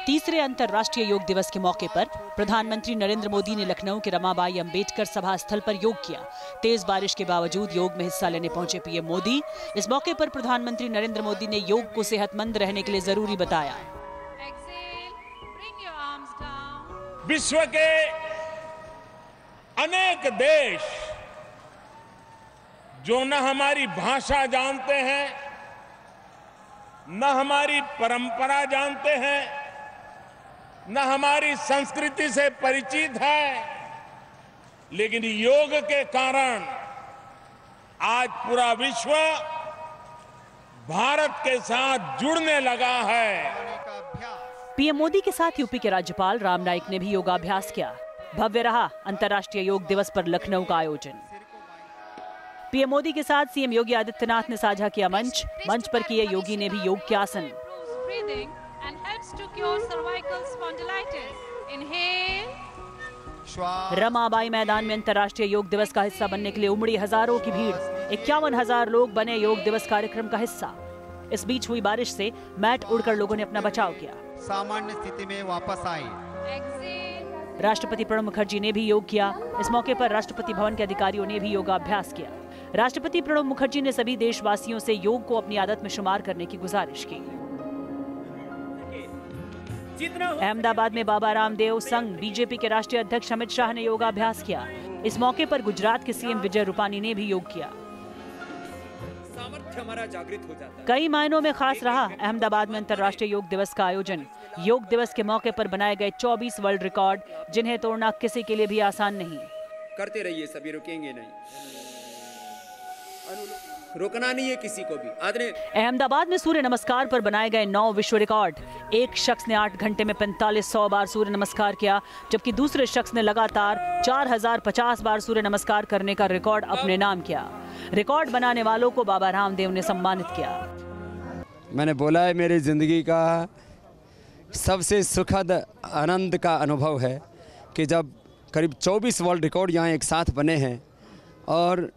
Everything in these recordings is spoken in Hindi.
तीसरे अंतर्राष्ट्रीय योग दिवस के मौके पर प्रधानमंत्री नरेंद्र मोदी ने लखनऊ के रमाबाई अंबेडकर सभा स्थल पर योग किया। तेज बारिश के बावजूद योग में हिस्सा लेने पहुंचे पीएम मोदी। इस मौके पर प्रधानमंत्री नरेंद्र मोदी ने योग को सेहतमंद रहने के लिए जरूरी बताया। विश्व के अनेक देश जो न हमारी भाषा जानते हैं, न हमारी परंपरा जानते हैं, न हमारी संस्कृति से परिचित है, लेकिन योग के कारण आज पूरा विश्व भारत के साथ जुड़ने लगा है। पीएम मोदी के साथ यूपी के राज्यपाल राम नाईक ने भी योगाभ्यास किया। भव्य रहा अंतर्राष्ट्रीय योग दिवस पर लखनऊ का आयोजन। पीएम मोदी के साथ सीएम योगी आदित्यनाथ ने साझा किया मंच पर किए योगी ने भी योग के आसन। रमाबाई मैदान में अंतर्राष्ट्रीय योग दिवस का हिस्सा बनने के लिए उमड़ी हजारों की भीड़। 51,000 लोग बने योग दिवस कार्यक्रम का हिस्सा। इस बीच हुई बारिश से मैट उड़कर लोगों ने अपना बचाव किया। सामान्य स्थिति में वापस आए। राष्ट्रपति प्रणब मुखर्जी ने भी योग किया। इस मौके पर राष्ट्रपति भवन के अधिकारियों ने भी योगाभ्यास किया। राष्ट्रपति प्रणब मुखर्जी ने सभी देशवासियों से योग को अपनी आदत में शुमार करने की गुजारिश की। अहमदाबाद में बाबा रामदेव संघ बीजेपी के राष्ट्रीय अध्यक्ष अमित शाह ने योगाभ्यास किया। इस मौके पर गुजरात के सीएम विजय रूपानी ने भी योग किया। हमारा जागृत हो जाता है। कई मायनों में खास रहा अहमदाबाद में अंतर्राष्ट्रीय योग दिवस का आयोजन। योग दिवस के मौके पर बनाए गए 24 वर्ल्ड रिकॉर्ड, जिन्हें तोड़ना किसी के लिए भी आसान नहीं। करते रहिए, सभी रुकेंगे नहीं, रोकना नहीं है किसी को भी। अहमदाबाद में सूर्य नमस्कार पर बनाए गए 9 विश्व रिकॉर्ड। एक शख्स ने 8 घंटे में 4500 बार सूर्य नमस्कार किया, जबकि दूसरे शख्स ने लगातार 4050 बार सूर्य नमस्कार करने का रिकॉर्ड अपने नाम किया। रिकॉर्ड बनाने वालों को बाबा रामदेव ने सम्मानित किया। मैंने बोला है, मेरी जिंदगी का सबसे सुखद आनंद का अनुभव है कि जब करीब 24 वर्ल्ड रिकॉर्ड यहाँ एक साथ बने हैं, और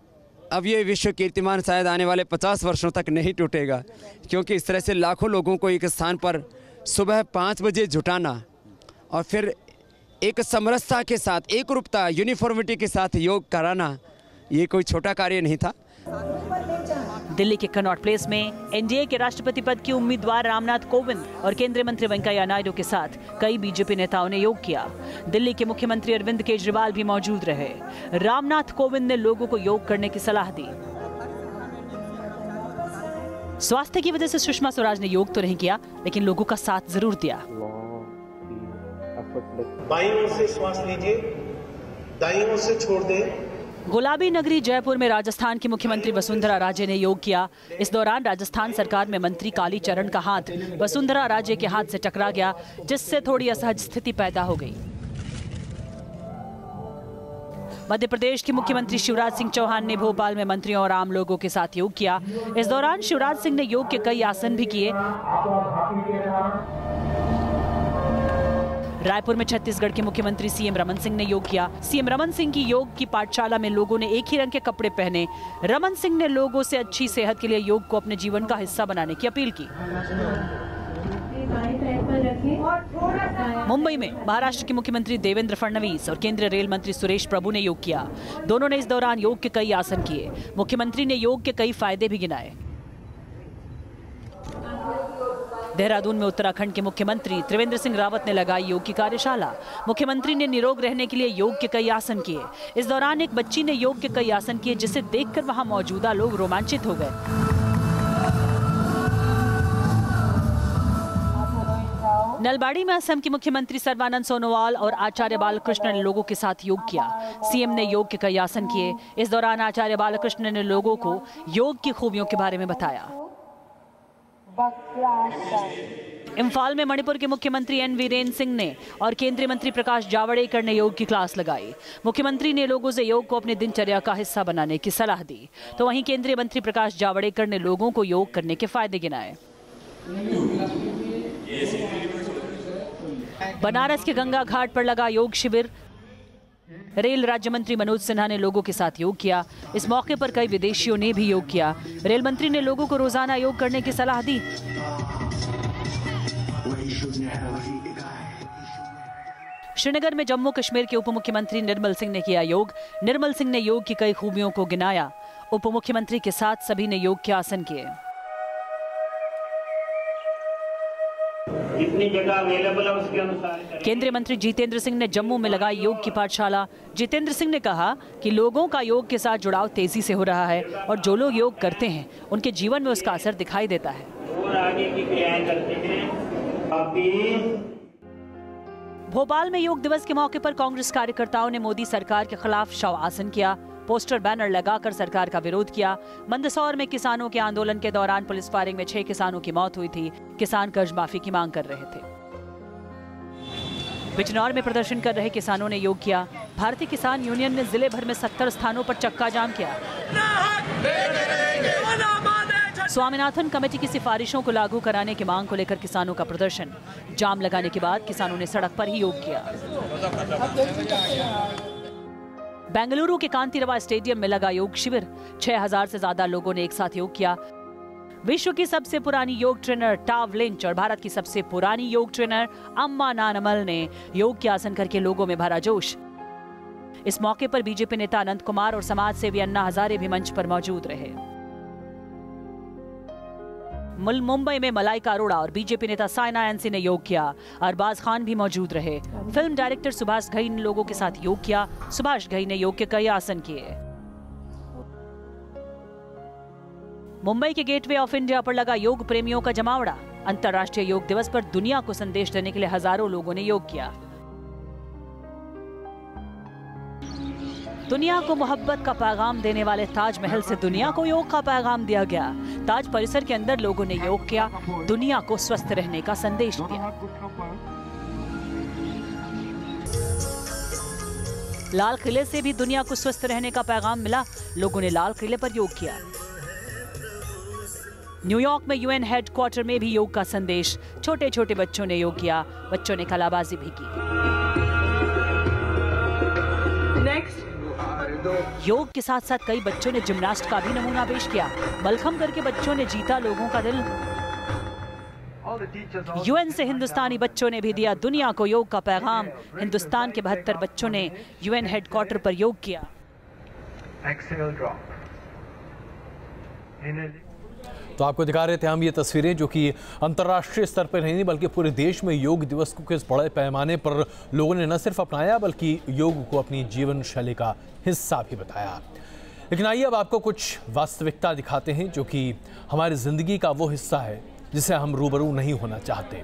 अब ये विश्व कीर्तिमान शायद आने वाले 50 वर्षों तक नहीं टूटेगा, क्योंकि इस तरह से लाखों लोगों को एक स्थान पर सुबह 5 बजे जुटाना और फिर एक समरसता के साथ, एक रूपता, यूनिफॉर्मिटी के साथ योग कराना, ये कोई छोटा कार्य नहीं था। दिल्ली के कनॉट प्लेस में एनडीए के राष्ट्रपति पद के उम्मीदवार रामनाथ कोविंद और केंद्रीय मंत्री वेंकैया नायडू के साथ कई बीजेपी नेताओं ने योग किया। दिल्ली के मुख्यमंत्री अरविंद केजरीवाल भी मौजूद रहे। रामनाथ कोविंद ने लोगों को योग करने की सलाह दी। स्वास्थ्य की वजह से सुषमा स्वराज ने योग तो नहीं किया, लेकिन लोगों का साथ जरूर दिया। बाईं ओर से श्वास लीजिए, दाईं ओर से छोड़ दें। गुलाबी नगरी जयपुर में राजस्थान की मुख्यमंत्री वसुंधरा राजे ने योग किया। इस दौरान राजस्थान सरकार में मंत्री काली चरण का हाथ वसुंधरा राजे के हाथ से टकरा गया, जिससे थोड़ी असहज स्थिति पैदा हो गई। मध्य प्रदेश के मुख्यमंत्री शिवराज सिंह चौहान ने भोपाल में मंत्रियों और आम लोगों के साथ योग किया। इस दौरान शिवराज सिंह ने योग के कई आसन भी किए। रायपुर में छत्तीसगढ़ के मुख्यमंत्री सीएम रमन सिंह ने योग किया। सीएम रमन सिंह की योग की पाठशाला में लोगों ने एक ही रंग के कपड़े पहने। रमन सिंह ने लोगों से अच्छी सेहत के लिए योग को अपने जीवन का हिस्सा बनाने की अपील की। मुंबई में महाराष्ट्र के मुख्यमंत्री देवेंद्र फडणवीस और केंद्रीय रेल मंत्री सुरेश प्रभु ने योग किया। दोनों ने इस दौरान योग के कई आसन किए। मुख्यमंत्री ने योग के कई फायदे भी गिनाए। देहरादून में उत्तराखंड के मुख्यमंत्री त्रिवेंद्र सिंह रावत ने लगाई योग की कार्यशाला। मुख्यमंत्री ने निरोग रहने के लिए योग के कई आसन किए। इस दौरान एक बच्ची ने योग के कई आसन किए, जिसे देखकर वहां मौजूदा लोग रोमांचित हो गए। नलबाड़ी में असम के मुख्यमंत्री सर्बानंद सोनोवाल और आचार्य बालकृष्ण ने लोगों के साथ योग किया। सीएम ने योग के कई आसन किए। इस दौरान आचार्य बालकृष्ण ने लोगों को योग की खूबियों के बारे में बताया। इम्फाल में मणिपुर के मुख्यमंत्री एन वीरेन सिंह ने और केंद्रीय मंत्री प्रकाश जावड़ेकर ने योग की क्लास लगाई। मुख्यमंत्री ने लोगों से योग को अपनी दिनचर्या का हिस्सा बनाने की सलाह दी, तो वहीं केंद्रीय मंत्री प्रकाश जावड़ेकर ने लोगों को योग करने के फायदे गिनाए। बनारस के गंगा घाट पर लगा योग शिविर। रेल राज्य मंत्री मनोज सिन्हा ने लोगों के साथ योग किया। इस मौके पर कई विदेशियों ने भी योग किया। रेल मंत्री ने लोगों को रोजाना योग करने की सलाह दी। श्रीनगर में जम्मू कश्मीर के उप मुख्यमंत्री निर्मल सिंह ने किया योग। निर्मल सिंह ने योग की कई खूबियों को गिनाया। उप मुख्यमंत्री के साथ सभी ने योग के आसन किए। जितनी जगह अवेलेबल है उसके अनुसार। केंद्रीय मंत्री जितेंद्र सिंह ने जम्मू में लगाई योग की पाठशाला। जितेंद्र सिंह ने कहा कि लोगों का योग के साथ जुड़ाव तेजी से हो रहा है और जो लोग योग करते हैं उनके जीवन में उसका असर दिखाई देता है। और आगे की क्रियाएं करते हैं। भोपाल में योग दिवस के मौके पर कांग्रेस कार्यकर्ताओं ने मोदी सरकार के खिलाफ शव आसन किया। पोस्टर बैनर लगाकर सरकार का विरोध किया। मंदसौर में किसानों के आंदोलन के दौरान पुलिस फायरिंग में 6 किसानों की मौत हुई थी। किसान कर्ज माफी की मांग कर रहे थे। बिजनौर में प्रदर्शन कर रहे किसानों ने योग किया। भारतीय किसान यूनियन ने जिले भर में 70 स्थानों पर चक्का जाम किया। स्वामीनाथन कमेटी की सिफारिशों को लागू कराने की मांग को लेकर किसानों का प्रदर्शन। जाम लगाने के बाद किसानों ने सड़क पर ही योग किया। बेंगलुरु के कांतिरवा स्टेडियम में लगा योग शिविर। 6000 से ज्यादा लोगों ने एक साथ योग किया। विश्व की सबसे पुरानी योग ट्रेनर टाव लिंच और भारत की सबसे पुरानी योग ट्रेनर अम्मा नानमल ने योग के आसन करके लोगों में भरा जोश। इस मौके पर बीजेपी नेता अनंत कुमार और समाज सेवी अन्ना हजारे भी मंच पर मौजूद रहे। मुंबई में मलाइका अरोड़ा और बीजेपी नेता साइना एनसी ने योग किया। अरबाज खान भी मौजूद रहे। फिल्म डायरेक्टर सुभाष घई ने लोगों के साथ योग किया। सुभाष घई ने योग के कई आसन किए। मुंबई के गेटवे ऑफ इंडिया पर लगा योग प्रेमियों का जमावड़ा। अंतर्राष्ट्रीय योग दिवस पर दुनिया को संदेश देने के लिए हजारों लोगों ने योग किया। दुनिया को मोहब्बत का पैगाम देने वाले ताजमहल से दुनिया को योग का पैगाम दिया गया। ताज परिसर के अंदर लोगों ने योग किया। दुनिया को स्वस्थ रहने का संदेश दिया। लाल किले से भी दुनिया को स्वस्थ रहने का पैगाम मिला। लोगों ने लाल किले पर योग किया। न्यूयॉर्क में यूएन हेडक्वार्टर में भी योग का संदेश। छोटे छोटे बच्चों ने योग किया। बच्चों ने कलाबाजी भी की। योग के साथ साथ कई बच्चों ने जिम्नास्ट का भी नमूना पेश किया। मलखम करके बच्चों ने जीता लोगों का दिल। यूएन से हिंदुस्तानी बच्चों ने भी दिया दुनिया को योग का पैगाम। हिंदुस्तान के 72 बच्चों ने यूएन हेडक्वार्टर पर योग किया। तो आपको दिखा रहे थे हम ये तस्वीरें जो कि अंतर्राष्ट्रीय स्तर पर नहीं बल्कि पूरे देश में योग दिवस को किस बड़े पैमाने पर लोगों ने न सिर्फ अपनाया बल्कि योग को अपनी जीवन शैली का हिस्सा भी बताया। लेकिन आइए अब आपको कुछ वास्तविकता दिखाते हैं जो कि हमारी ज़िंदगी का वो हिस्सा है जिसे हम रूबरू नहीं होना चाहते।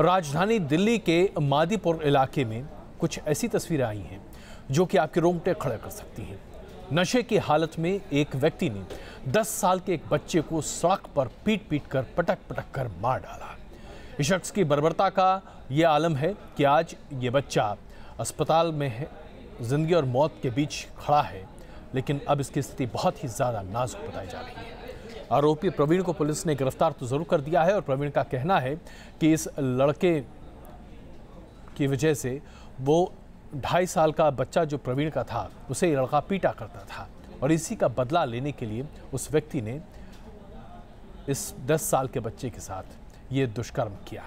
राजधानी दिल्ली के मादीपुर इलाके में कुछ ऐसी तस्वीरें आई हैं जो कि आपके रोंगटे खड़े कर सकती हैं। नशे की हालत में एक व्यक्ति ने 10 साल के एक बच्चे को सड़क पर पीट कर पटक कर मार डाला। इस शख्स की बर्बरता का यह आलम है कि आज ये बच्चा अस्पताल में है, जिंदगी और मौत के बीच खड़ा है, लेकिन अब इसकी स्थिति बहुत ही ज़्यादा नाजुक बताई जा रही है। आरोपी प्रवीण को पुलिस ने गिरफ्तार तो जरूर कर दिया है और प्रवीण का कहना है कि इस लड़के की वजह से वो 2.5 साल का बच्चा जो प्रवीण का था उसे ये लड़का पीटा करता था और इसी का बदला लेने के लिए उस व्यक्ति ने इस 10 साल के बच्चे के साथ ये दुष्कर्म किया।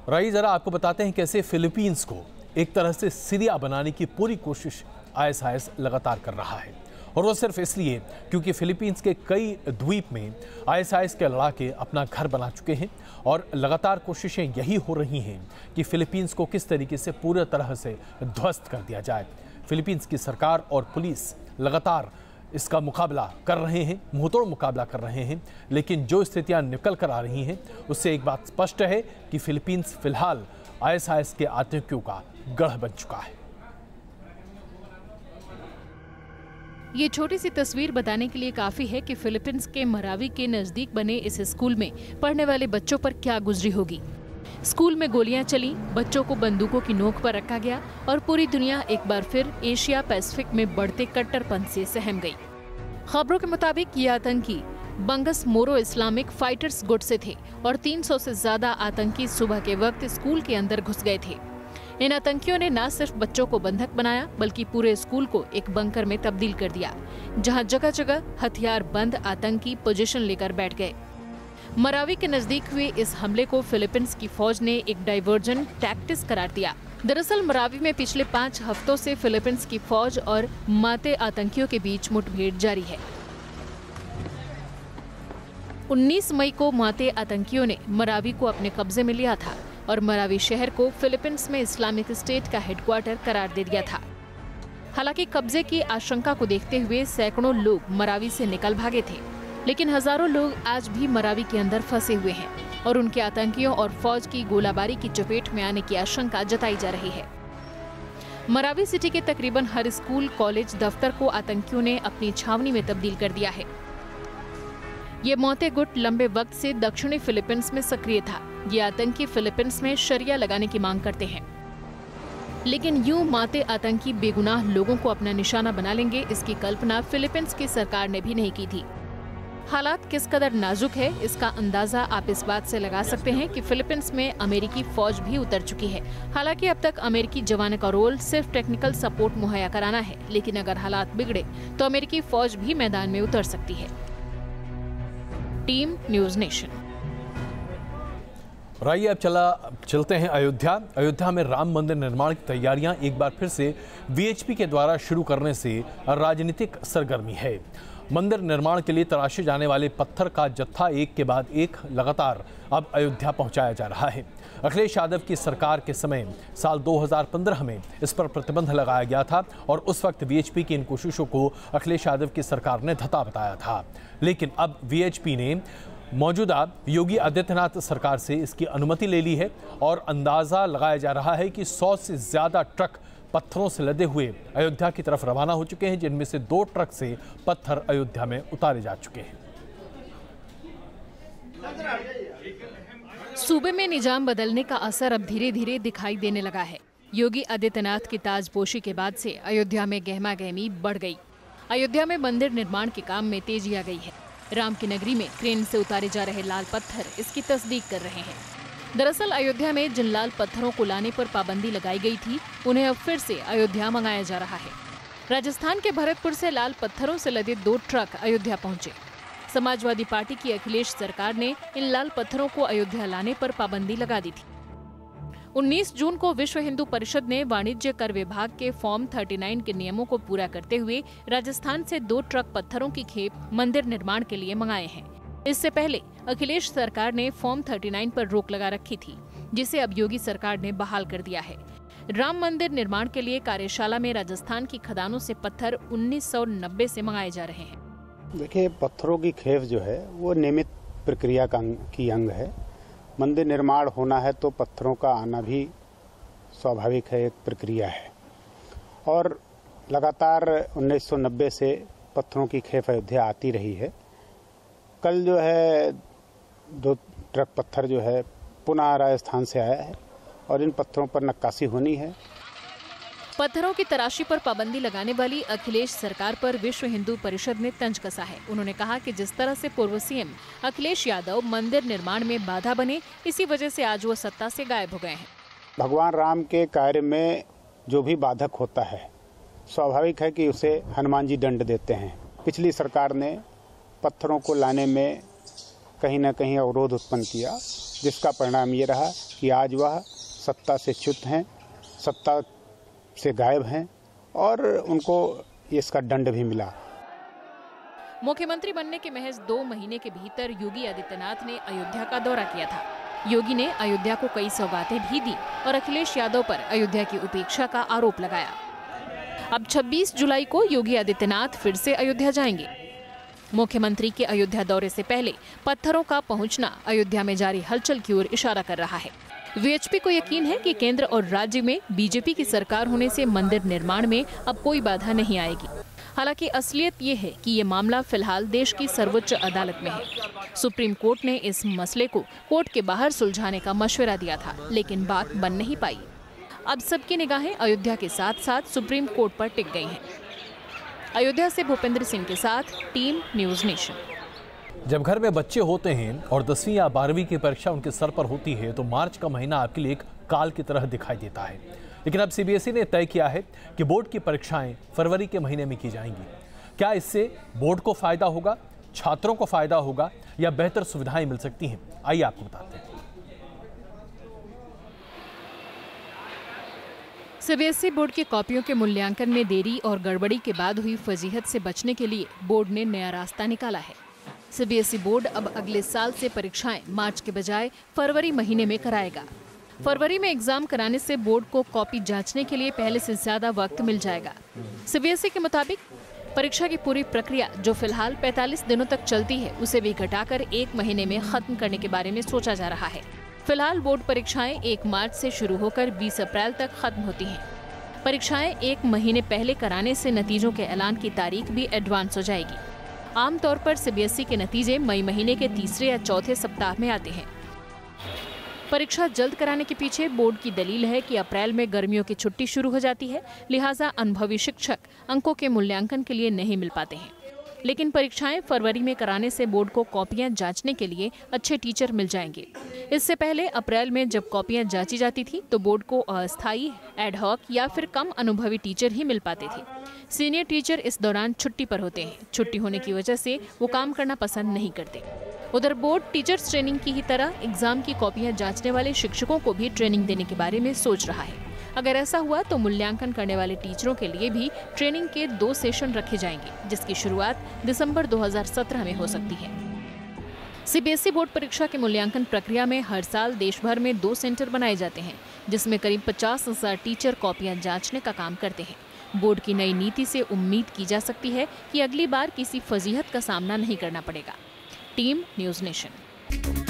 रही जरा आपको बताते हैं कैसे फिलीपींस को एक तरह से सीरिया बनाने की पूरी कोशिश आईएसआईएस लगातार कर रहा है और वो सिर्फ इसलिए क्योंकि फिलीपींस के कई द्वीप में आईएसआईएस के लड़ाके अपना घर बना चुके हैं और लगातार कोशिशें यही हो रही हैं कि फिलीपींस को किस तरीके से पूरी तरह से ध्वस्त कर दिया जाए। फिलीपींस की सरकार और पुलिस लगातार इसका मुकाबला कर रहे हैं, मुंहतोड़ मुकाबला कर रहे हैं, लेकिन जो स्थितियां निकल कर आ रही हैं उससे एक बात स्पष्ट है कि फिलीपींस फिलहाल आईएसआईएस के आतंकियों का गढ़ बन चुका है। ये छोटी सी तस्वीर बताने के लिए काफी है कि फिलीपींस के मरावी के नजदीक बने इस स्कूल में पढ़ने वाले बच्चों पर क्या गुजरी होगी। स्कूल में गोलियां चली, बच्चों को बंदूकों की नोक पर रखा गया और पूरी दुनिया एक बार फिर एशिया पैसिफिक में बढ़ते कट्टरपंथ से सहम गई। खबरों के मुताबिक ये आतंकी बंगस मोरो इस्लामिक फाइटर्स गुट से थे और 300 से ज्यादा आतंकी सुबह के वक्त स्कूल के अंदर घुस गए थे। इन आतंकियों ने न सिर्फ बच्चों को बंधक बनाया बल्कि पूरे स्कूल को एक बंकर में तब्दील कर दिया, जहां जगह जगह हथियार बंद आतंकी पोजीशन लेकर बैठ गए। मरावी के नजदीक हुए इस हमले को फिलीपींस की फौज ने एक डाइवर्जन टैक्टिस करार दिया। दरअसल मरावी में पिछले 5 हफ्तों से फिलीपींस की फौज और माते आतंकियों के बीच मुठभेड़ जारी है। 19 मई को माते आतंकियों ने मरावी को अपने कब्जे में लिया था और मरावी शहर को फिलीपींस में इस्लामिक स्टेट का हेडक्वार्टर करार दे दिया था। हालांकि कब्जे की आशंका को देखते हुए सैकड़ों लोग मरावी से निकल भागे थे, लेकिन हजारों लोग आज भी मरावी के अंदर फंसे हुए हैं और उनके आतंकियों और फौज की गोलाबारी की चपेट में आने की आशंका जताई जा रही है। मरावी सिटी के तकरीबन हर स्कूल, कॉलेज, दफ्तर को आतंकियों ने अपनी छावनी में तब्दील कर दिया है। ये मौते गुट लंबे वक्त से दक्षिणी फिलीपींस में सक्रिय था। ये आतंकी फिलीपींस में शरिया लगाने की मांग करते हैं, लेकिन यूं माते आतंकी बेगुनाह लोगों को अपना निशाना बना लेंगे, इसकी कल्पना फिलीपींस की सरकार ने भी नहीं की थी। हालात किस कदर नाजुक है, इसका अंदाजा आप इस बात से लगा सकते हैं कि फिलीपींस में अमेरिकी फौज भी उतर चुकी है। हालांकि अब तक अमेरिकी जवानों का रोल सिर्फ टेक्निकल सपोर्ट मुहैया कराना है, लेकिन अगर हालात बिगड़े तो अमेरिकी फौज भी मैदान में उतर सकती है। Team news nation. आइए अब चलते हैं अयोध्या। अयोध्या में राम मंदिर निर्माण की तैयारियां एक बार फिर से वीएचपी के द्वारा शुरू करने से राजनीतिक सरगर्मी है। मंदिर निर्माण के लिए तराशे जाने वाले पत्थर का जत्था एक के बाद एक लगातार अब अयोध्या पहुंचाया जा रहा है। अखिलेश यादव की सरकार के समय साल 2015 में इस पर प्रतिबंध लगाया गया था और उस वक्त वीएचपी की इन कोशिशों को अखिलेश यादव की सरकार ने धता बताया था, लेकिन अब वीएचपी ने मौजूदा योगी आदित्यनाथ सरकार से इसकी अनुमति ले ली है और अंदाजा लगाया जा रहा है कि 100 से ज्यादा ट्रक पत्थरों से लदे हुए अयोध्या की तरफ रवाना हो चुके हैं, जिनमें से 2 ट्रक से पत्थर अयोध्या में उतारे जा चुके हैं। सूबे में निजाम बदलने का असर अब धीरे धीरे दिखाई देने लगा है। योगी आदित्यनाथ की ताजपोशी के बाद से अयोध्या में गहमा गहमी बढ़ गई। अयोध्या में मंदिर निर्माण के काम में तेजी आ गई है। राम की नगरी में क्रेन से उतारे जा रहे लाल पत्थर इसकी तस्दीक कर रहे हैं। दरअसल अयोध्या में जिन लाल पत्थरों को लाने पर पाबंदी लगाई गई थी, उन्हें अब फिर से अयोध्या मंगाया जा रहा है। राजस्थान के भरतपुर से लाल पत्थरों से लदे 2 ट्रक अयोध्या पहुंचे। समाजवादी पार्टी की अखिलेश सरकार ने इन लाल पत्थरों को अयोध्या लाने पर पाबंदी लगा दी थी। 19 जून को विश्व हिंदू परिषद ने वाणिज्य कर विभाग के फॉर्म 39 के नियमों को पूरा करते हुए राजस्थान से 2 ट्रक पत्थरों की खेप मंदिर निर्माण के लिए मंगाए हैं। इससे पहले अखिलेश सरकार ने फॉर्म 39 पर रोक लगा रखी थी, जिसे अब योगी सरकार ने बहाल कर दिया है। राम मंदिर निर्माण के लिए कार्यशाला में राजस्थान की खदानों से पत्थर 1990 से मंगाए जा रहे हैं। देखिए, पत्थरों की खेप जो है वो नियमित प्रक्रिया की अंग है। मंदिर निर्माण होना है तो पत्थरों का आना भी स्वाभाविक है, एक प्रक्रिया है। और लगातार 1990 से पत्थरों की खेप अयोध्या आती रही है। कल जो है 2 ट्रक पत्थर जो है पुनः राजस्थान से आया है और इन पत्थरों पर नक्काशी होनी है। पत्थरों की तराशी पर पाबंदी लगाने वाली अखिलेश सरकार पर विश्व हिंदू परिषद ने तंज कसा है। उन्होंने कहा कि जिस तरह से पूर्व सीएम अखिलेश यादव मंदिर निर्माण में बाधा बने, इसी वजह से आज वो सत्ता से गायब हो गए हैं। भगवान राम के कार्य में जो भी बाधक होता है, स्वाभाविक है कि उसे हनुमान जी दंड देते हैं। पिछली सरकार ने पत्थरों को लाने में कहीं न कहीं अवरोध उत्पन्न किया, जिसका परिणाम ये रहा कि आज वह सत्ता से च्युत हैं, सत्ता से गायब हैं और उनको इसका दंड भी मिला। मुख्यमंत्री बनने के महज 2 महीने के भीतर योगी आदित्यनाथ ने अयोध्या का दौरा किया था। योगी ने अयोध्या को कई सौगातें भी दी और अखिलेश यादव पर अयोध्या की उपेक्षा का आरोप लगाया। अब 26 जुलाई को योगी आदित्यनाथ फिर से अयोध्या जाएंगे। मुख्यमंत्री के अयोध्या दौरे से पहले पत्थरों का पहुंचना अयोध्या में जारी हलचल की ओर इशारा कर रहा है। वीएचपी को यकीन है कि केंद्र और राज्य में बीजेपी की सरकार होने से मंदिर निर्माण में अब कोई बाधा नहीं आएगी। हालांकि असलियत ये है कि ये मामला फिलहाल देश की सर्वोच्च अदालत में है। सुप्रीम कोर्ट ने इस मसले को कोर्ट के बाहर सुलझाने का मशवरा दिया था, लेकिन बात बन नहीं पाई। अब सबकी निगाहें अयोध्या के साथ साथ सुप्रीम कोर्ट पर टिक गई हैं। अयोध्या से भूपेंद्र सिंह के साथ टीम न्यूज़ नेशन। जब घर में बच्चे होते हैं और 10वीं या 12वीं की परीक्षा उनके सर पर होती है तो मार्च का महीना आपके लिए एक काल की तरह दिखाई देता है। लेकिन अब सीबीएसई ने तय किया है कि बोर्ड की परीक्षाएं फरवरी के महीने में की जाएंगी। क्या इससे बोर्ड को फायदा होगा, छात्रों को फायदा होगा या बेहतर सुविधाएं मिल सकती हैं? आइए आपको बताते हैं। सीबीएसई बोर्ड की कॉपियों के मूल्यांकन में देरी और गड़बड़ी के बाद हुई फजीहत से बचने के लिए बोर्ड ने नया रास्ता निकाला है। सीबीएसई बोर्ड अब अगले साल से परीक्षाएं मार्च के बजाय फरवरी महीने में कराएगा। फरवरी में एग्जाम कराने से बोर्ड को कॉपी जांचने के लिए पहले से ज्यादा वक्त मिल जाएगा। सीबीएसई के मुताबिक परीक्षा की पूरी प्रक्रिया जो फिलहाल 45 दिनों तक चलती है, उसे भी घटाकर 1 महीने में खत्म करने के बारे में सोचा जा रहा है। फिलहाल बोर्ड परीक्षाएं 1 मार्च से शुरू होकर 20 अप्रैल तक खत्म होती हैं। परीक्षाएं 1 महीने पहले कराने से नतीजों के ऐलान की तारीख भी एडवांस हो जाएगी। आमतौर पर सीबीएसई के नतीजे मई महीने के तीसरे या चौथे सप्ताह में आते हैं। परीक्षा जल्द कराने के पीछे बोर्ड की दलील है कि अप्रैल में गर्मियों की छुट्टी शुरू हो जाती है, लिहाजा अनुभवी शिक्षक अंकों के मूल्यांकन के लिए नहीं मिल पाते हैं। लेकिन परीक्षाएं फरवरी में कराने से बोर्ड को कॉपियां जांचने के लिए अच्छे टीचर मिल जाएंगे। इससे पहले अप्रैल में जब कॉपियां जांची जाती थी तो बोर्ड को अस्थायी, एडहॉक या फिर कम अनुभवी टीचर ही मिल पाते थे। सीनियर टीचर इस दौरान छुट्टी पर होते हैं। छुट्टी होने की वजह से वो काम करना पसंद नहीं करते। उधर बोर्ड टीचर्स ट्रेनिंग की ही तरह एग्जाम की कॉपियां जांचने वाले शिक्षकों को भी ट्रेनिंग देने के बारे में सोच रहा है। अगर ऐसा हुआ तो मूल्यांकन करने वाले टीचरों के लिए भी ट्रेनिंग के 2 सेशन रखे जाएंगे, जिसकी शुरुआत दिसंबर 2017 में हो सकती है। सीबीएसई बोर्ड परीक्षा के मूल्यांकन प्रक्रिया में हर साल देश भर में 2 सेंटर बनाए जाते हैं, जिसमें करीब 50,000 टीचर कॉपियां जांचने का काम करते हैं। बोर्ड की नई नीति से उम्मीद की जा सकती है कि अगली बार किसी फजीहत का सामना नहीं करना पड़ेगा। Team news nation.